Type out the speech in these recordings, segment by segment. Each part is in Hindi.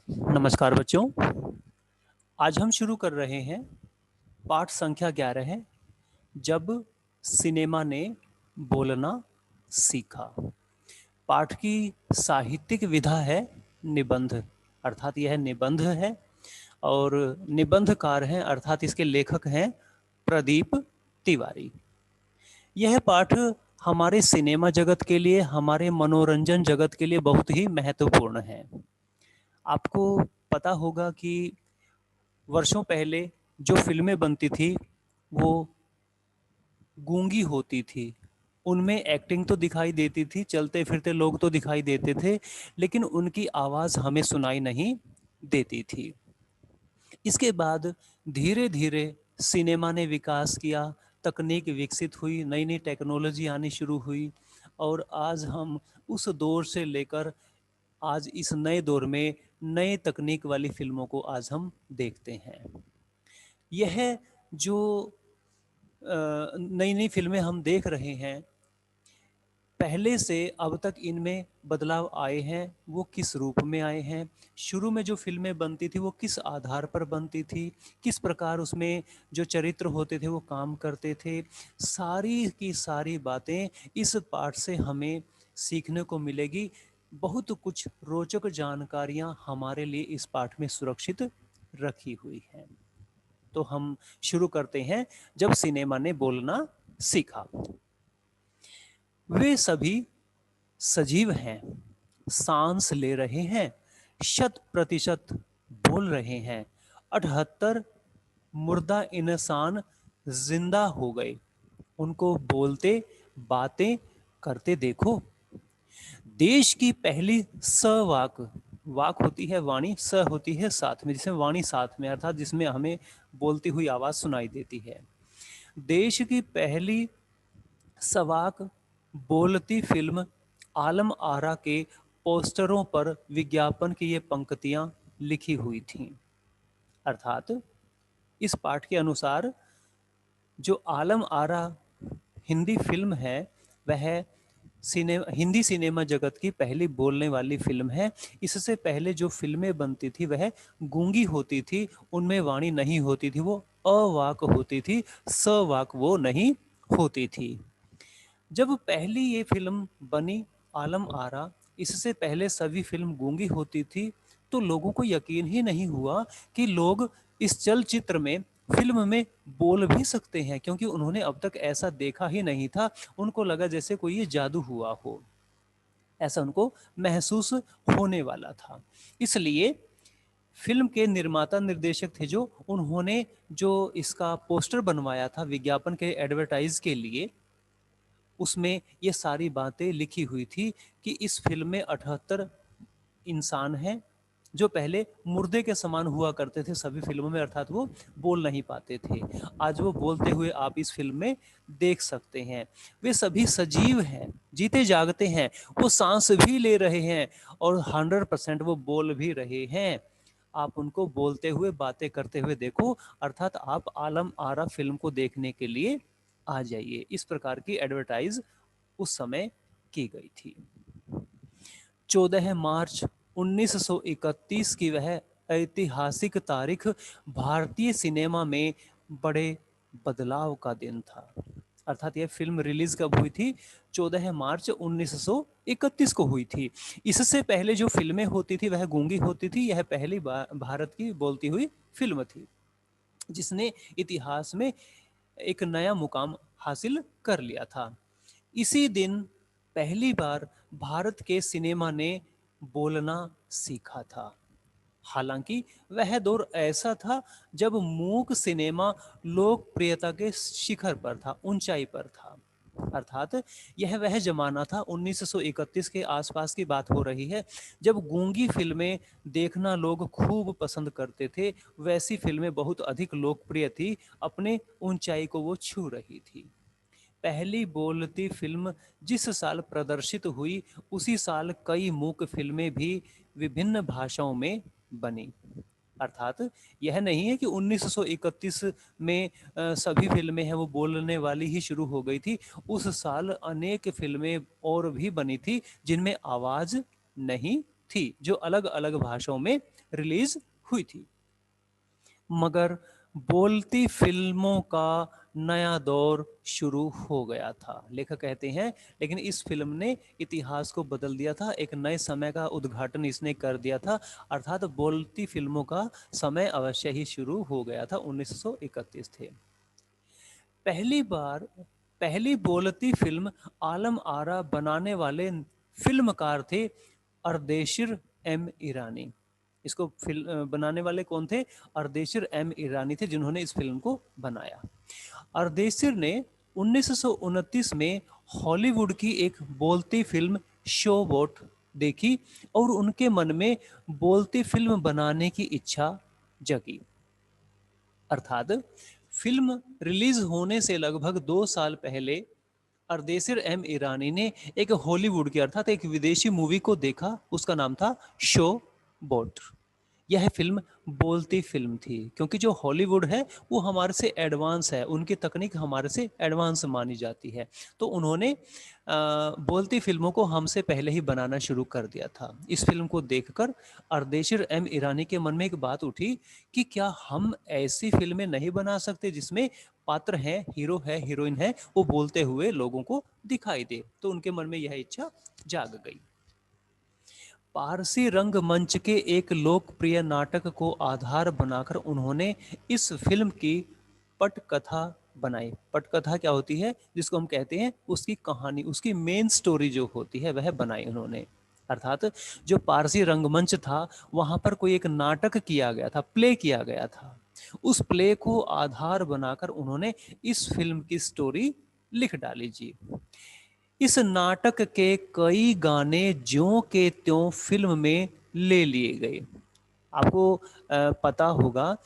नमस्कार बच्चों। आज हम शुरू कर रहे हैं पाठ संख्या 11 है, जब सिनेमा ने बोलना सीखा। पाठ की साहित्यिक विधा है निबंध, अर्थात यह निबंध है और निबंधकार हैं अर्थात इसके लेखक हैं प्रदीप तिवारी। यह पाठ हमारे सिनेमा जगत के लिए, हमारे मनोरंजन जगत के लिए बहुत ही महत्वपूर्ण है। आपको पता होगा कि वर्षों पहले जो फिल्में बनती थी वो गूंगी होती थी। उनमें एक्टिंग तो दिखाई देती थी, चलते फिरते लोग तो दिखाई देते थे, लेकिन उनकी आवाज़ हमें सुनाई नहीं देती थी। इसके बाद धीरे धीरे सिनेमा ने विकास किया, तकनीक विकसित हुई, नई नई टेक्नोलॉजी आनी शुरू हुई और आज हम उस दौर से लेकर आज इस नए दौर में नए तकनीक वाली फिल्मों को आज हम देखते हैं। यह जो नई नई फिल्में हम देख रहे हैं, पहले से अब तक इनमें बदलाव आए हैं। वो किस रूप में आए हैं, शुरू में जो फिल्में बनती थी वो किस आधार पर बनती थी, किस प्रकार उसमें जो चरित्र होते थे वो काम करते थे, सारी की सारी बातें इस पाठ से हमें सीखने को मिलेगी। बहुत कुछ रोचक जानकारियां हमारे लिए इस पाठ में सुरक्षित रखी हुई हैं। तो हम शुरू करते हैं, जब सिनेमा ने बोलना सीखा। वे सभी सजीव हैं, सांस ले रहे हैं, 100% बोल रहे हैं। 78 मुर्दा इंसान जिंदा हो गए, उनको बोलते बातें करते देखो। देश की पहली सवाक, वाक होती है वाणी, स होती है साथ में, जिसमें वाणी साथ में अर्थात जिसमें हमें बोलती हुई आवाज सुनाई देती है। देश की पहली सवाक बोलती फिल्म आलम आरा के पोस्टरों पर विज्ञापन की ये पंक्तियां लिखी हुई थीं। अर्थात इस पाठ के अनुसार जो आलम आरा हिंदी फिल्म है वह हिंदी सिनेमा जगत की पहली बोलने वाली फिल्म है। इससे पहले जो फिल्में बनती थी वह गूंगी होती थी, उनमें वाणी नहीं होती थी, वो अवाक होती थी, सवाक वो नहीं होती थी। जब पहली ये फिल्म बनी आलम आरा, इससे पहले सभी फिल्म गूंगी होती थी, तो लोगों को यकीन ही नहीं हुआ कि लोग इस चलचित्र में, फिल्म में बोल भी सकते हैं, क्योंकि उन्होंने अब तक ऐसा देखा ही नहीं था। उनको लगा जैसे कोई ये जादू हुआ हो, ऐसा उनको महसूस होने वाला था। इसलिए फिल्म के निर्माता निर्देशक थे जो, उन्होंने जो इसका पोस्टर बनवाया था विज्ञापन के एडवर्टाइज के लिए, उसमें ये सारी बातें लिखी हुई थी कि इस फिल्म में 78 इंसान हैं जो पहले मुर्दे के समान हुआ करते थे सभी फिल्मों में, अर्थात वो बोल नहीं पाते थे। आज वो बोलते हुए आप इस फिल्म में देख सकते हैं। वे सभी सजीव हैं, जीते जागते हैं, वो सांस भी ले रहे हैं और 100% वो बोल भी रहे हैं। आप उनको बोलते हुए बातें करते हुए देखो, अर्थात आप आलम आरा फिल्म को देखने के लिए आ जाइए। इस प्रकार की एडवर्टाइज उस समय की गई थी। 14 मार्च 1931 की वह ऐतिहासिक तारीख भारतीय सिनेमा में बड़े बदलाव का दिन था। अर्थात यह फिल्म रिलीज कब हुई थी? 14 मार्च 1931 को हुई थी। इससे पहले जो फिल्में होती थी वह गूंगी होती थी। यह पहली भारत की बोलती हुई फिल्म थी, जिसने इतिहास में एक नया मुकाम हासिल कर लिया था। इसी दिन पहली बार भारत के सिनेमा ने बोलना सीखा था। हालांकि वह दौर ऐसा था जब मूक सिनेमा लोकप्रियता के शिखर पर था, ऊंचाई पर था। अर्थात यह वह जमाना था, 1931 के आसपास की बात हो रही है, जब गूंगी फिल्में देखना लोग खूब पसंद करते थे। वैसी फिल्में बहुत अधिक लोकप्रिय थी, अपने ऊंचाई को वो छू रही थी। पहली बोलती फिल्म जिस साल प्रदर्शित हुई, उसी साल कई मूक फिल्में भी विभिन्न भाषाओं में बनी। अर्थात यह नहीं है कि 1931 में सभी फिल्में हैं वो बोलने वाली ही शुरू हो गई थी। उस साल अनेक फिल्में और भी बनी थी जिनमें आवाज नहीं थी जो अलग अलग भाषाओं में रिलीज हुई थी। मगर बोलती फिल्मों का नया दौर शुरू हो गया था, लेखक कहते हैं। लेकिन इस फिल्म ने इतिहास को बदल दिया था, एक नए समय का उद्घाटन इसने कर दिया था। अर्थात बोलती फिल्मों का समय अवश्य ही शुरू हो गया था। 1931 थे। पहली बार पहली बोलती फिल्म आलम आरा बनाने वाले फिल्मकार थे अर्देशिर एम ईरानी। इसको फिल्म बनाने वाले कौन थे? अर्देशिर एम ईरानी थे, जिन्होंने इस फिल्म को बनाया। अर्देशिर ने 1929 में हॉलीवुड की एक बोलती फिल्म शो बोट देखी और उनके मन में बोलती फिल्म बनाने की इच्छा जगी। अर्थात फिल्म रिलीज होने से लगभग 2 साल पहले अर्देशिर एम ईरानी ने एक हॉलीवुड की अर्थात एक विदेशी मूवी को देखा। उसका नाम था शो बोट। यह फिल्म बोलती फिल्म थी, क्योंकि जो हॉलीवुड है वो हमारे से एडवांस है, उनकी तकनीक हमारे से एडवांस मानी जाती है। तो उन्होंने बोलती फिल्मों को हमसे पहले ही बनाना शुरू कर दिया था। इस फिल्म को देखकर अर्देशिर एम ईरानी के मन में एक बात उठी कि क्या हम ऐसी फिल्में नहीं बना सकते जिसमें पात्र हैं, हीरो है, हीरोइन है, वो बोलते हुए लोगों को दिखाई दे। तो उनके मन में यह इच्छा जाग गई। पारसी रंगमंच के एक लोकप्रिय नाटक को आधार बनाकर उन्होंने इस फिल्म की पटकथा बनाई। पटकथा क्या होती है? जिसको हम कहते हैं उसकी कहानी, उसकी मेन स्टोरी जो होती है वह बनाई उन्होंने। अर्थात जो पारसी रंगमंच था वहां पर कोई एक नाटक किया गया था, प्ले किया गया था। उस प्ले को आधार बनाकर उन्होंने इस फिल्म की स्टोरी लिख डाली जी। इस नाटक के कई गाने ज्यों के त्यों फिल्म में ले लिए गए। आपको पता होगा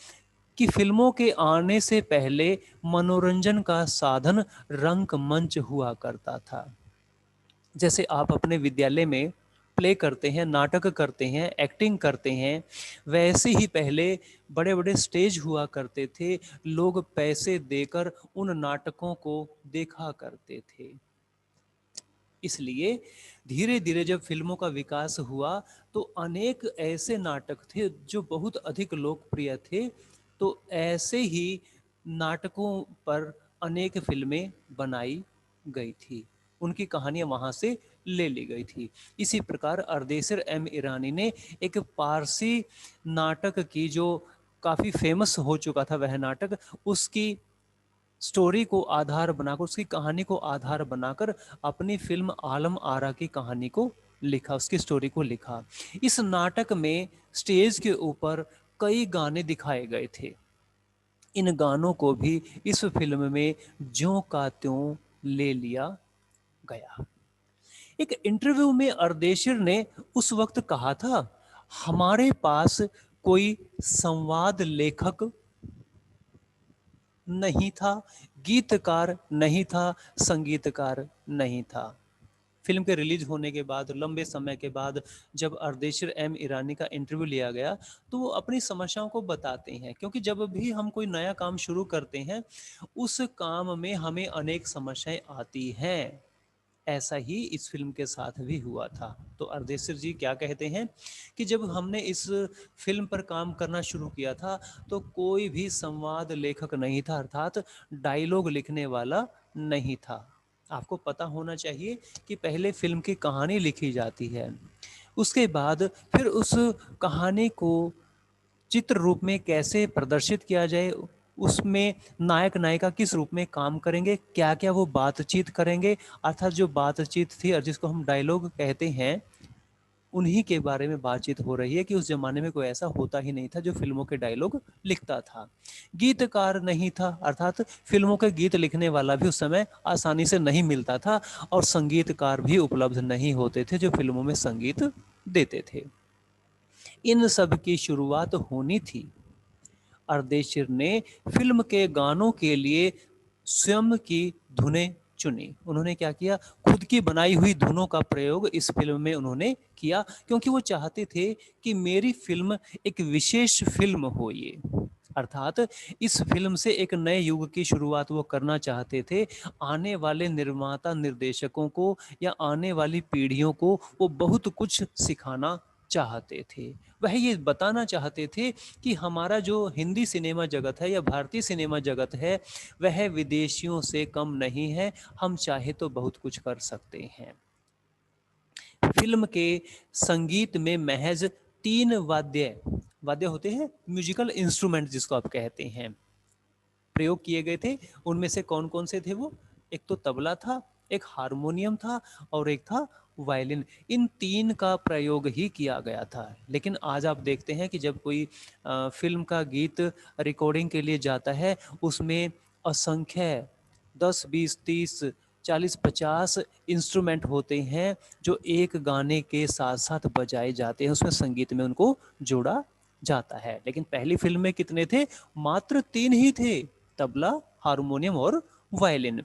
कि फिल्मों के आने से पहले मनोरंजन का साधन रंगमंच हुआ करता था। जैसे आप अपने विद्यालय में प्ले करते हैं, नाटक करते हैं, एक्टिंग करते हैं, वैसे ही पहले बड़े बड़े स्टेज हुआ करते थे। लोग पैसे देकर उन नाटकों को देखा करते थे। इसलिए धीरे धीरे जब फिल्मों का विकास हुआ तो अनेक ऐसे नाटक थे जो बहुत अधिक लोकप्रिय थे। तो ऐसे ही नाटकों पर अनेक फिल्में बनाई गई थी, उनकी कहानियां वहां से ले ली गई थी। इसी प्रकार अर्देशिर एम ईरानी ने एक पारसी नाटक की, जो काफी फेमस हो चुका था वह नाटक, उसकी स्टोरी को आधार बनाकर, उसकी कहानी को आधार बनाकर अपनी फिल्म आलम आरा की कहानी को लिखा, उसकी स्टोरी को लिखा। इस नाटक में स्टेज के ऊपर कई गाने दिखाए गए थे। इन गानों को भी इस फिल्म में ज्यों का त्यों ले लिया गया। एक इंटरव्यू में अर्देशिर ने उस वक्त कहा था, हमारे पास कोई संवाद लेखक नहीं था, गीतकार नहीं था, संगीतकार नहीं था। फिल्म के रिलीज होने के बाद लंबे समय के बाद जब अर्देशिर एम ईरानी का इंटरव्यू लिया गया तो वो अपनी समस्याओं को बताते हैं, क्योंकि जब भी हम कोई नया काम शुरू करते हैं उस काम में हमें अनेक समस्याएं आती हैं। ऐसा ही इस फिल्म के साथ भी हुआ था। तो अर्देशिर जी क्या कहते हैं कि जब हमने इस फिल्म पर काम करना शुरू किया था तो कोई भी संवाद लेखक नहीं था, अर्थात डायलॉग लिखने वाला नहीं था। आपको पता होना चाहिए कि पहले फिल्म की कहानी लिखी जाती है, उसके बाद फिर उस कहानी को चित्र रूप में कैसे प्रदर्शित किया जाए, उसमें नायक नायिका किस रूप में काम करेंगे, क्या क्या वो बातचीत करेंगे, अर्थात जो बातचीत थी और जिसको हम डायलॉग कहते हैं, उन्हीं के बारे में बातचीत हो रही है कि उस जमाने में कोई ऐसा होता ही नहीं था जो फिल्मों के डायलॉग लिखता था। गीतकार नहीं था, अर्थात फिल्मों के गीत लिखने वाला भी उस समय आसानी से नहीं मिलता था, और संगीतकार भी उपलब्ध नहीं होते थे जो फिल्मों में संगीत देते थे। इन सब की शुरुआत होनी थी। अर्देशिर ने फिल्म के गानों के लिए स्वयं की धुनें चुनी। उन्होंने क्या किया? खुद की बनाई हुई धुनों का प्रयोग इस फिल्म में उन्होंने किया, क्योंकि वो चाहते थे कि मेरी फिल्म एक विशेष फिल्म हो। ये अर्थात इस फिल्म से एक नए युग की शुरुआत वो करना चाहते थे। आने वाले निर्माता निर्देशकों को या आने वाली पीढ़ियों को वो बहुत कुछ सिखाना चाहते थे। वह ये बताना चाहते थे कि हमारा जो हिंदी सिनेमा जगत है या भारतीय सिनेमा जगत है, वह विदेशियों से कम नहीं है, हम चाहे तो बहुत कुछ कर सकते हैं। फिल्म के संगीत में महज 3 वाद्य वाद्य होते हैं, म्यूजिकल इंस्ट्रूमेंट जिसको आप कहते हैं, प्रयोग किए गए थे। उनमें से कौन कौन से थे वो? एक तो तबला था, एक हारमोनियम था और एक था वायलिन। इन 3 का प्रयोग ही किया गया था। लेकिन आज आप देखते हैं कि जब कोई फिल्म का गीत रिकॉर्डिंग के लिए जाता है, उसमें असंख्य 10 20 30 40 50 इंस्ट्रूमेंट होते हैं जो एक गाने के साथ साथ बजाए जाते हैं, उसमें संगीत में उनको जोड़ा जाता है। लेकिन पहली फिल्म में कितने थे? मात्र 3 ही थे, तबला, हारमोनियम और वायलिन।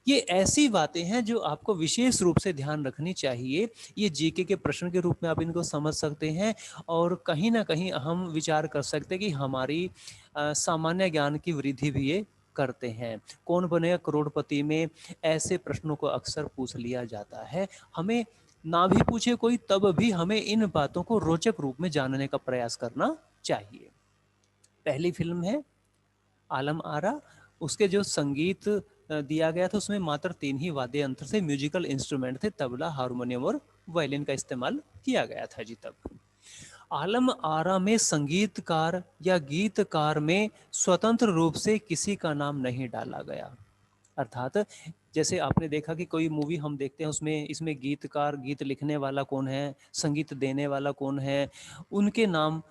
ये ऐसी बातें हैं जो आपको विशेष रूप से ध्यान रखनी चाहिए। ये जीके के प्रश्न के रूप में आप इनको समझ सकते हैं और कहीं ना कहीं हम विचार कर सकते हैं कि हमारी सामान्य ज्ञान की वृद्धि भी ये करते हैं। कौन बनेगा करोड़पति में ऐसे प्रश्नों को अक्सर पूछ लिया जाता है। हमें ना भी पूछे कोई, तब भी हमें इन बातों को रोचक रूप में जानने का प्रयास करना चाहिए। पहली फिल्म है आलम आरा। उसके जो संगीत दिया गया था उसमें मात्र 3 ही वाद्य यंत्र थे, म्यूजिकल इंस्ट्रूमेंट थे, तबला, हारमोनियम और वायलिन का इस्तेमाल किया गया था जी तब। आलम आरा में संगीतकार या गीतकार में स्वतंत्र रूप से किसी का नाम नहीं डाला गया। अर्थात जैसे आपने देखा कि कोई मूवी हम देखते हैं, उसमें इसमें गीतकार, गीत लिखने वाला कौन है, संगीत देने वाला कौन है, उनके नाम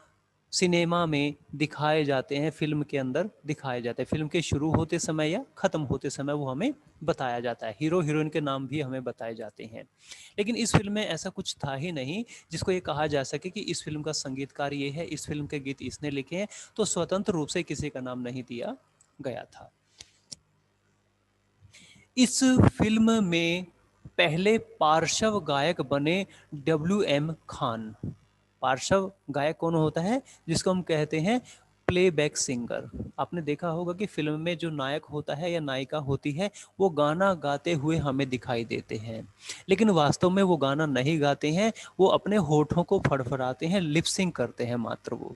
सिनेमा में दिखाए जाते हैं, फिल्म के अंदर दिखाए जाते हैं। फिल्म के शुरू होते समय या खत्म होते समय वो हमें बताया जाता है। हीरो हीरोइन के नाम भी हमें बताए जाते हैं। लेकिन इस फिल्म में ऐसा कुछ था ही नहीं जिसको ये कहा जा सके कि इस फिल्म का संगीतकार ये है, इस फिल्म के गीत इसने लिखे हैं। तो स्वतंत्र रूप से किसी का नाम नहीं दिया गया था। इस फिल्म में पहले पार्श्व गायक बने डब्ल्यू.एम. खान। पार्श्व गायक कौन होता है? जिसको हम कहते हैं प्लेबैक सिंगर। आपने देखा होगा कि फिल्म में जो नायक होता है या नायिका होती है, वो गाना गाते हुए हमें दिखाई देते हैं, लेकिन वास्तव में वो गाना नहीं गाते हैं, वो अपने होठों को फड़फड़ाते हैं, लिपसिंग करते हैं मात्र वो।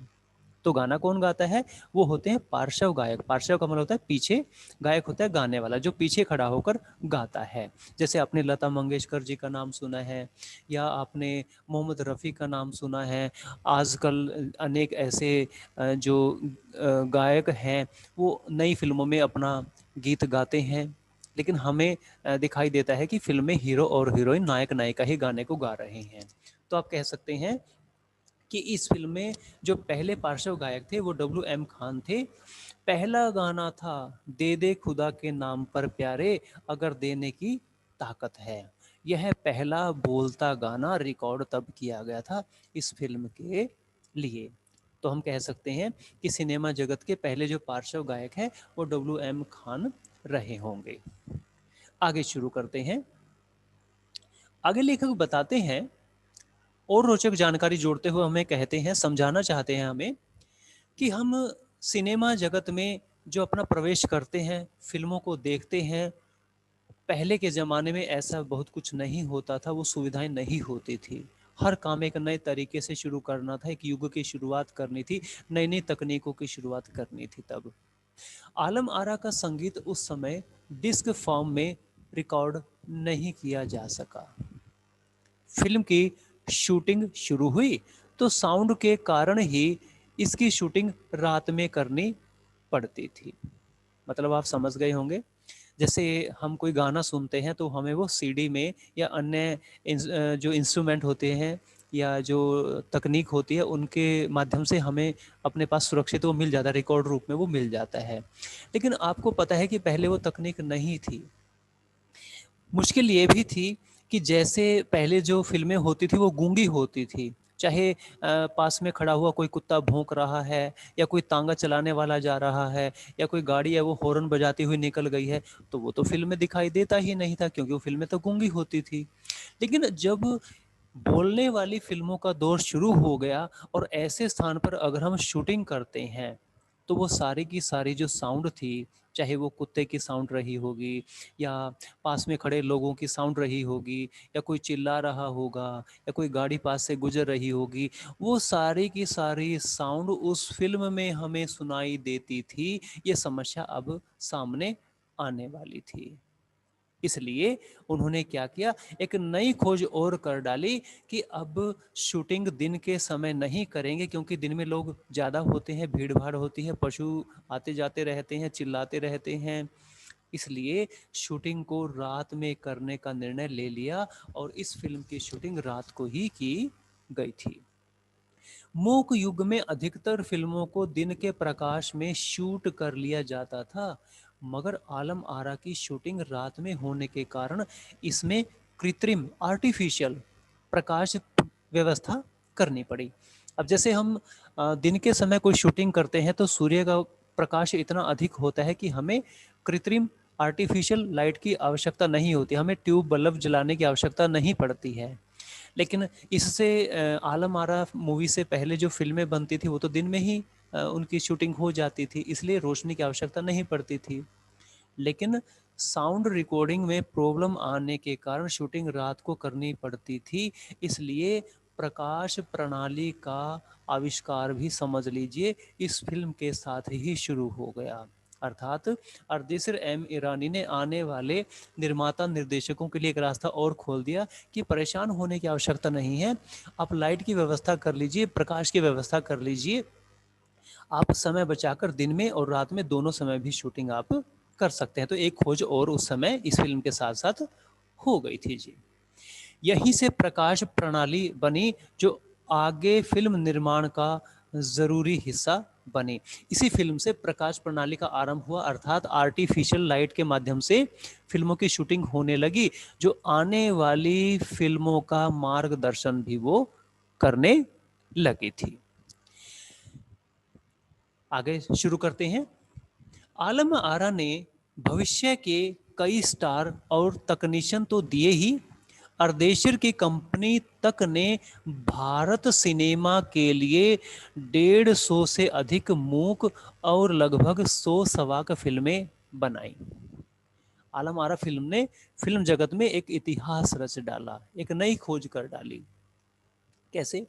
तो गाना कौन गाता है? वो होते हैं पार्श्व गायक। पार्श्व का मतलब होता है पीछे, गायक होता है गाने वाला, जो पीछे खड़ा होकर गाता है। जैसे आपने लता मंगेशकर जी का नाम सुना है या आपने मोहम्मद रफ़ी का नाम सुना है। आजकल अनेक ऐसे जो गायक हैं वो नई फिल्मों में अपना गीत गाते हैं, लेकिन हमें दिखाई देता है कि फिल्म में हीरो और हीरोइन, नायक नायिका ही गाने को गा रहे हैं। तो आप कह सकते हैं कि इस फिल्म में जो पहले पार्श्व गायक थे वो डब्ल्यू.एम. खान थे। पहला गाना था दे दे खुदा के नाम पर प्यारे, अगर देने की ताकत है। यह पहला बोलता गाना रिकॉर्ड तब किया गया था इस फिल्म के लिए। तो हम कह सकते हैं कि सिनेमा जगत के पहले जो पार्श्व गायक हैं वो डब्ल्यू.एम. खान रहे होंगे। आगे शुरू करते हैं। आगे लेखक बताते हैं और रोचक जानकारी जोड़ते हुए हमें कहते हैं, समझाना चाहते हैं हमें कि हम सिनेमा जगत में जो अपना प्रवेश करते हैं, फिल्मों को देखते हैं, पहले के ज़माने में ऐसा बहुत कुछ नहीं होता था, वो सुविधाएं नहीं होती थी। हर काम एक नए तरीके से शुरू करना था, एक युग की शुरुआत करनी थी, नई नई तकनीकों की शुरुआत करनी थी। तब आलम आरा का संगीत उस समय डिस्क फॉर्म में रिकॉर्ड नहीं किया जा सका। फिल्म की शूटिंग शुरू हुई तो साउंड के कारण ही इसकी शूटिंग रात में करनी पड़ती थी। मतलब आप समझ गए होंगे, जैसे हम कोई गाना सुनते हैं तो हमें वो सीडी में या अन्य जो इंस्ट्रूमेंट होते हैं या जो तकनीक होती है उनके माध्यम से हमें अपने पास सुरक्षित वो मिल जाता है, रिकॉर्ड रूप में वो मिल जाता है। लेकिन आपको पता है कि पहले वो तकनीक नहीं थी। मुश्किल ये भी थी कि जैसे पहले जो फ़िल्में होती थी वो गूंगी होती थी। चाहे पास में खड़ा हुआ कोई कुत्ता भौंक रहा है या कोई तांगा चलाने वाला जा रहा है या कोई गाड़ी है वो हॉर्न बजाती हुई निकल गई है, तो वो तो फ़िल्म में दिखाई देता ही नहीं था क्योंकि वो फ़िल्में तो गूंगी होती थी। लेकिन जब बोलने वाली फ़िल्मों का दौर शुरू हो गया और ऐसे स्थान पर अगर हम शूटिंग करते हैं तो वो सारी की सारी जो साउंड थी, चाहे वो कुत्ते की साउंड रही होगी या पास में खड़े लोगों की साउंड रही होगी या कोई चिल्ला रहा होगा या कोई गाड़ी पास से गुजर रही होगी, वो सारी की सारी साउंड उस फिल्म में हमें सुनाई देती थी। ये समस्या अब सामने आने वाली थी। इसलिए उन्होंने क्या किया, एक नई खोज और कर डाली कि अब शूटिंग दिन के समय नहीं करेंगे, क्योंकि दिन में लोग ज़्यादा होते हैं, भीड़ भाड़ होती है, पशु आते जाते रहते हैं, चिल्लाते रहते हैं। इसलिए शूटिंग को रात में करने का निर्णय ले लिया और इस फिल्म की शूटिंग रात को ही की गई थी। मूक युग में अधिकतर फिल्मों को दिन के प्रकाश में शूट कर लिया जाता था, मगर आलम आरा की शूटिंग रात में होने के कारण इसमें कृत्रिम आर्टिफिशियल प्रकाश व्यवस्था करनी पड़ी। अब जैसे हम दिन के समय कोई शूटिंग करते हैं तो सूर्य का प्रकाश इतना अधिक होता है कि हमें कृत्रिम आर्टिफिशियल लाइट की आवश्यकता नहीं होती, हमें ट्यूब बल्ब जलाने की आवश्यकता नहीं पड़ती है। लेकिन इससे आलम आरा मूवी से पहले जो फिल्में बनती थी वो तो दिन में ही उनकी शूटिंग हो जाती थी, इसलिए रोशनी की आवश्यकता नहीं पड़ती थी। लेकिन साउंड रिकॉर्डिंग में प्रॉब्लम आने के कारण शूटिंग रात को करनी पड़ती थी, इसलिए प्रकाश प्रणाली का आविष्कार भी समझ लीजिए इस फिल्म के साथ ही शुरू हो गया। अर्थात अर्देशिर एम ईरानी ने आने वाले निर्माता निर्देशकों के लिए एक रास्ता और खोल दिया कि परेशान होने की आवश्यकता नहीं है, आप लाइट की व्यवस्था कर लीजिए, प्रकाश की व्यवस्था कर लीजिए, आप समय बचाकर दिन में और रात में दोनों समय भी शूटिंग आप कर सकते हैं। तो एक खोज और उस समय इस फिल्म के साथ साथ हो गई थी जी। यहीं से प्रकाश प्रणाली बनी जो आगे फिल्म निर्माण का जरूरी हिस्सा बनी। इसी फिल्म से प्रकाश प्रणाली का आरंभ हुआ, अर्थात आर्टिफिशियल लाइट के माध्यम से फिल्मों की शूटिंग होने लगी, जो आने वाली फिल्मों का मार्गदर्शन भी वो करने लगी थी। आगे शुरू करते हैं। आलम आरा ने भविष्य के कई स्टार और तकनीशियन तो दिए ही, अर्देशिर की कंपनी तक ने भारत सिनेमा के लिए 150 से अधिक मूक और लगभग 100 सवाक फिल्में बनाई। आलम आरा फिल्म ने फिल्म जगत में एक इतिहास रच डाला, एक नई खोज कर डाली। कैसे?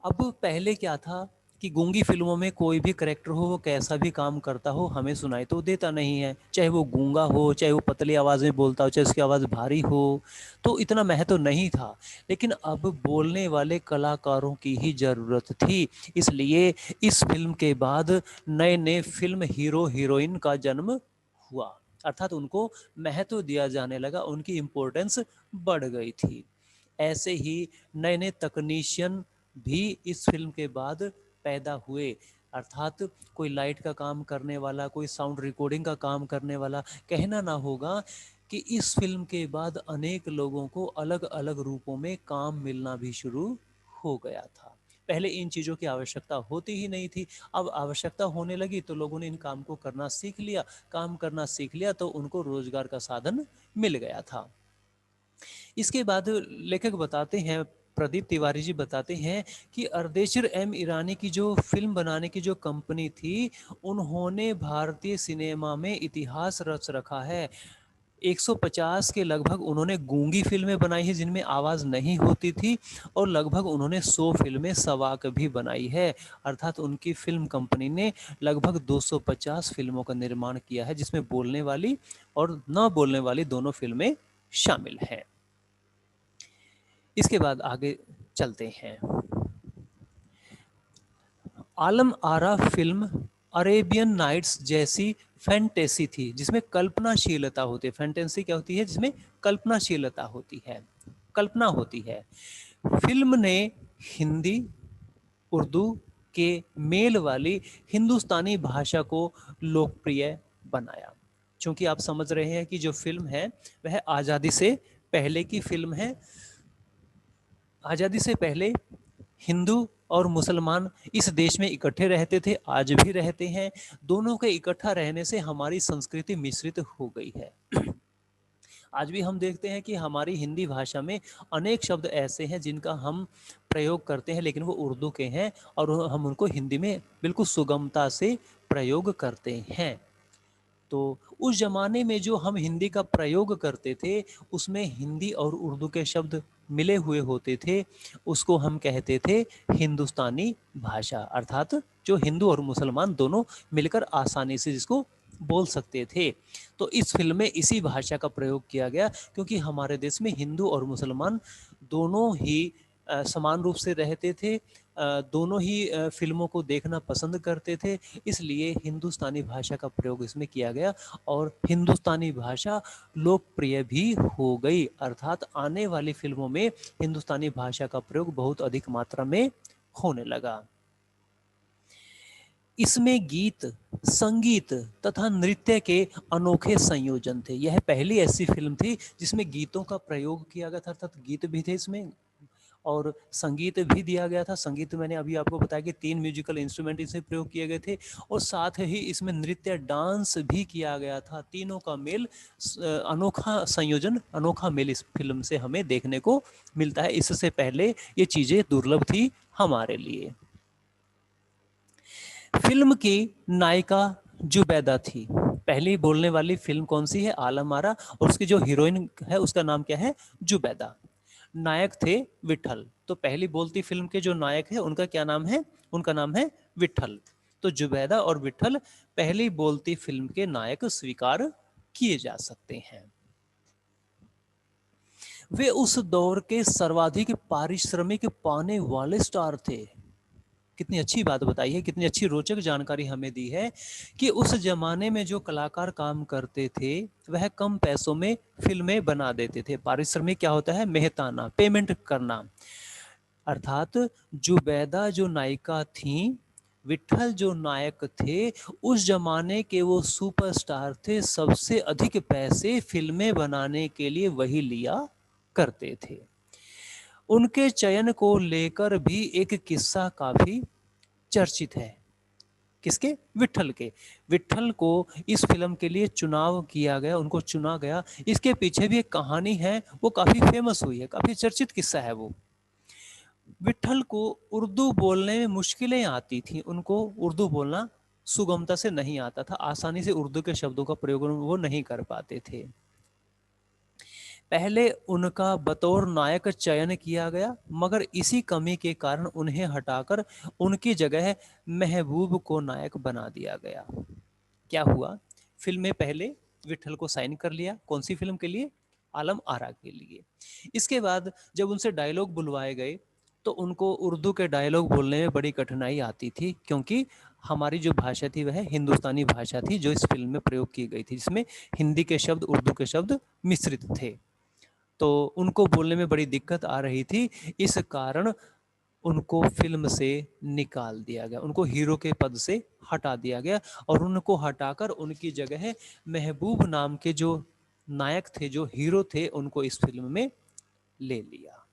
अब पहले क्या था कि गूंगी फिल्मों में कोई भी करेक्टर हो, वो कैसा भी काम करता हो, हमें सुनाई तो देता नहीं है, चाहे वो गूंगा हो, चाहे वो पतली आवाज़ में बोलता हो, चाहे उसकी आवाज़ भारी हो, तो इतना महत्व नहीं था। लेकिन अब बोलने वाले कलाकारों की ही ज़रूरत थी, इसलिए इस फिल्म के बाद नए नए फिल्म हीरो हीरोइन का जन्म हुआ, अर्थात उनको महत्व दिया जाने लगा, उनकी इम्पोर्टेंस बढ़ गई थी। ऐसे ही नए नए तकनीशियन भी इस फिल्म के बाद पैदा हुए, अर्थात कोई लाइट का काम करने वाला, कोई साउंड रिकॉर्डिंग का काम करने वाला। कहना ना होगा कि इस फिल्म के बाद अनेक लोगों को अलग अलग रूपों में काम मिलना भी शुरू हो गया था। पहले इन चीज़ों की आवश्यकता होती ही नहीं थी, अब आवश्यकता होने लगी तो लोगों ने इन काम को करना सीख लिया, काम करना सीख लिया तो उनको रोजगार का साधन मिल गया था। इसके बाद लेखक बताते हैं, प्रदीप तिवारी जी बताते हैं कि अर्देशिर एम ईरानी की जो फिल्म बनाने की जो कंपनी थी, उन्होंने भारतीय सिनेमा में इतिहास रच रखा है। 150 के लगभग उन्होंने गूंगी फिल्में बनाई है जिनमें आवाज़ नहीं होती थी, और लगभग उन्होंने 100 फिल्में सवाक भी बनाई है, अर्थात उनकी फिल्म कंपनी ने लगभग 250 फिल्मों का निर्माण किया है, जिसमें बोलने वाली और न बोलने वाली दोनों फिल्में शामिल हैं। इसके बाद आगे चलते हैं। Alam Ara film Arabian nights जैसी फैंटेसी थी, जिसमें कल्पनाशीलता होती है। फैंटेसी क्या होती है? जिसमें कल्पनाशीलता होती है, कल्पना होती है। फिल्म ने हिंदी उर्दू के मेल वाली हिंदुस्तानी भाषा को लोकप्रिय बनाया। क्योंकि आप समझ रहे हैं कि जो फिल्म है वह आज़ादी से पहले की फिल्म है। आज़ादी से पहले हिंदू और मुसलमान इस देश में इकट्ठे रहते थे, आज भी रहते हैं। दोनों के इकट्ठा रहने से हमारी संस्कृति मिश्रित हो गई है। आज भी हम देखते हैं कि हमारी हिंदी भाषा में अनेक शब्द ऐसे हैं जिनका हम प्रयोग करते हैं, लेकिन वो उर्दू के हैं और हम उनको हिंदी में बिल्कुल सुगमता से प्रयोग करते हैं। तो उस ज़माने में जो हम हिंदी का प्रयोग करते थे, उसमें हिंदी और उर्दू के शब्द मिले हुए होते थे। उसको हम कहते थे हिंदुस्तानी भाषा, अर्थात जो हिंदू और मुसलमान दोनों मिलकर आसानी से जिसको बोल सकते थे। तो इस फ़िल्म में इसी भाषा का प्रयोग किया गया, क्योंकि हमारे देश में हिंदू और मुसलमान दोनों ही समान रूप से रहते थे, दोनों ही फ़िल्मों को देखना पसंद करते थे, इसलिए हिंदुस्तानी भाषा का प्रयोग इसमें किया गया और हिंदुस्तानी भाषा लोकप्रिय भी हो गई। अर्थात आने वाली फ़िल्मों में हिंदुस्तानी भाषा का प्रयोग बहुत अधिक मात्रा में होने लगा। इसमें गीत, संगीत तथा नृत्य के अनोखे संयोजन थे। यह पहली ऐसी फ़िल्म थी जिसमें गीतों का प्रयोग किया गया था, अर्थात गीत भी थे इसमें और संगीत भी दिया गया था। संगीत मैंने अभी आपको बताया कि 3 म्यूजिकल इंस्ट्रूमेंट इसमें प्रयोग किए गए थे और साथ ही इसमें नृत्य, डांस भी किया गया था। तीनों का मेल, अनोखा संयोजन, अनोखा मेल इस फ़िल्म से हमें देखने को मिलता है। इससे पहले ये चीज़ें दुर्लभ थी हमारे लिए। फ़िल्म की नायिका जुबैदा थी। पहली बोलने वाली फ़िल्म कौन-सी है? आलम आरा, और उसकी जो हीरोइन है उसका नाम क्या है? जुबैदा। नायक थे विट्ठल। तो पहली बोलती फ़िल्म के जो नायक है उनका क्या नाम है? उनका नाम है विट्ठल। तो जुबैदा और विट्ठल पहली बोलती फ़िल्म के नायक स्वीकार किए जा सकते हैं। वे उस दौर के सर्वाधिक पारिश्रमिक पाने वाले स्टार थे। कितनी अच्छी बात बताई है, कितनी अच्छी रोचक जानकारी हमें दी है कि उस जमाने में जो कलाकार काम करते थे वह कम पैसों में फिल्में बना देते थे। पारिश्रमिक क्या होता है? मेहताना, पेमेंट करना। अर्थात जुबैदा जो नायिका थी, विट्ठल जो नायक थे, उस जमाने के वो सुपरस्टार थे। सबसे अधिक पैसे फिल्में बनाने के लिए वही लिया करते थे। उनके चयन को लेकर भी एक किस्सा काफी चर्चित है। किसके? विट्ठल के। विट्ठल को इस फिल्म के लिए चुनाव किया गया, उनको चुना गया। इसके पीछे भी एक कहानी है, वो काफी फेमस हुई है, काफी चर्चित किस्सा है वो। विट्ठल को उर्दू बोलने में मुश्किलें आती थी, उनको उर्दू बोलना सुगमता से नहीं आता था, आसानी से उर्दू के शब्दों का प्रयोग वो नहीं कर पाते थे। पहले उनका बतौर नायक चयन किया गया, मगर इसी कमी के कारण उन्हें हटाकर उनकी जगह महबूब को नायक बना दिया गया। क्या हुआ? फिल्म में पहले विट्ठल को साइन कर लिया, कौन सी फिल्म के लिए? आलम आरा के लिए। इसके बाद जब उनसे डायलॉग बुलवाए गए तो उनको उर्दू के डायलॉग बोलने में बड़ी कठिनाई आती थी, क्योंकि हमारी जो भाषा थी वह हिंदुस्तानी भाषा थी जो इस फिल्म में प्रयोग की गई थी, जिसमें हिंदी के शब्द, उर्दू के शब्द मिश्रित थे। तो उनको बोलने में बड़ी दिक्कत आ रही थी, इस कारण उनको फिल्म से निकाल दिया गया, उनको हीरो के पद से हटा दिया गया और उनको हटाकर उनकी जगह महबूब नाम के जो नायक थे, जो हीरो थे, उनको इस फिल्म में ले लिया।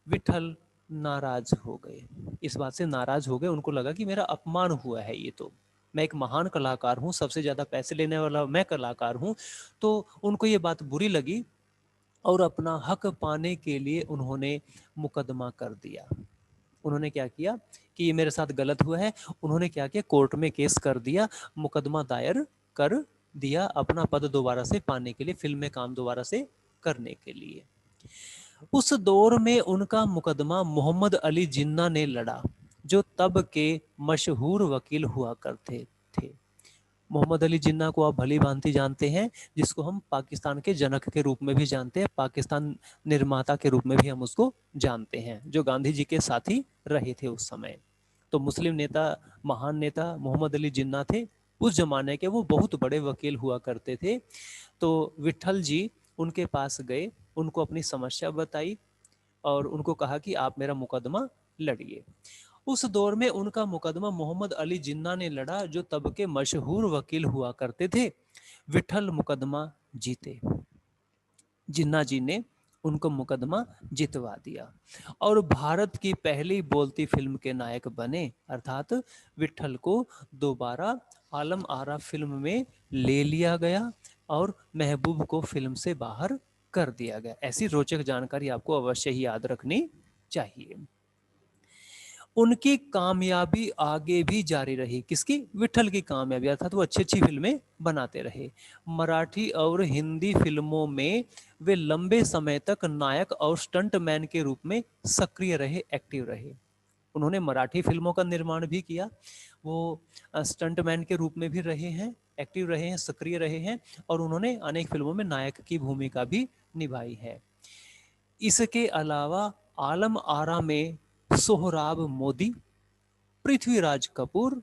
विठल नाराज हो गए, इस बात से नाराज हो गए। उनको लगा कि मेरा अपमान हुआ है, ये तो मैं एक महान कलाकार हूँ, सबसे ज़्यादा पैसे लेने वाला मैं कलाकार हूँ। तो उनको ये बात बुरी लगी और अपना हक पाने के लिए उन्होंने मुकदमा कर दिया। उन्होंने क्या किया कि ये मेरे साथ गलत हुआ है, उन्होंने क्या किया, कोर्ट में केस कर दिया, मुकदमा दायर कर दिया अपना पद दोबारा से पाने के लिए, फिल्म में काम दोबारा से करने के लिए। उस दौर में उनका मुकदमा मोहम्मद अली जिन्ना ने लड़ा, जो तब के मशहूर वकील हुआ करते थे। मोहम्मद अली जिन्ना को आप भली भांति जानते हैं, जिसको हम पाकिस्तान के जनक के रूप में भी जानते हैं, पाकिस्तान निर्माता के रूप में भी हम उसको जानते हैं, जो गांधी जी के साथी रहे थे उस समय। तो मुस्लिम नेता, महान नेता मोहम्मद अली जिन्ना थे, उस जमाने के वो बहुत बड़े वकील हुआ करते थे। तो विट्ठल जी उनके पास गए, उनको अपनी समस्या बताई और उनको कहा कि आप मेरा मुकदमा लड़िए। उस दौर में उनका मुकदमा मोहम्मद अली जिन्ना ने लड़ा, जो तब के मशहूर वकील हुआ करते थे। विठल मुकदमा जीते, जिन्ना जी ने उनको मुकदमा जितवा दिया और भारत की पहली बोलती फिल्म के नायक बने। अर्थात विठल को दोबारा आलम आरा फिल्म में ले लिया गया और महबूब को फिल्म से बाहर कर दिया गया। ऐसी रोचक जानकारी आपको अवश्य ही याद रखनी चाहिए। उनकी कामयाबी आगे भी जारी रही। किसकी? विट्ठल की कामयाबी, अर्थात वो अच्छी अच्छी फिल्में बनाते रहे। मराठी और हिंदी फिल्मों में वे लंबे समय तक नायक और स्टंटमैन के रूप में सक्रिय रहे, एक्टिव रहे। उन्होंने मराठी फिल्मों का निर्माण भी किया, वो स्टंटमैन के रूप में भी रहे हैं, एक्टिव रहे हैं, सक्रिय रहे हैं, और उन्होंने अनेक फिल्मों में नायक की भूमिका भी निभाई है। इसके अलावा आलम आरा में सोहराब मोदी, पृथ्वीराज कपूर,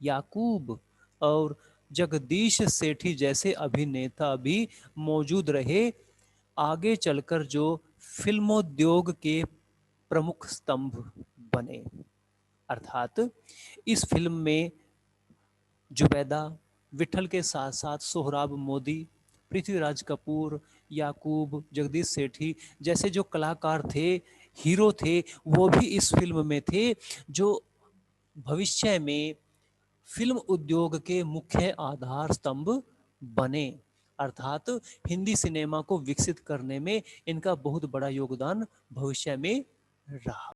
याकूब और जगदीश सेठी जैसे अभिनेता भी मौजूद रहे। आगे चलकर जो फिल्मोद्योग के प्रमुख स्तंभ बने। अर्थात इस फिल्म में जुबैदा, विठल के साथ साथ सोहराब मोदी, पृथ्वीराज कपूर, याकूब, जगदीश सेठी जैसे जो कलाकार थे, हीरो थे, वो भी इस फिल्म में थे, जो भविष्य में फिल्म उद्योग के मुख्य आधार स्तंभ बने। अर्थात हिंदी सिनेमा को विकसित करने में इनका बहुत बड़ा योगदान भविष्य में रहा।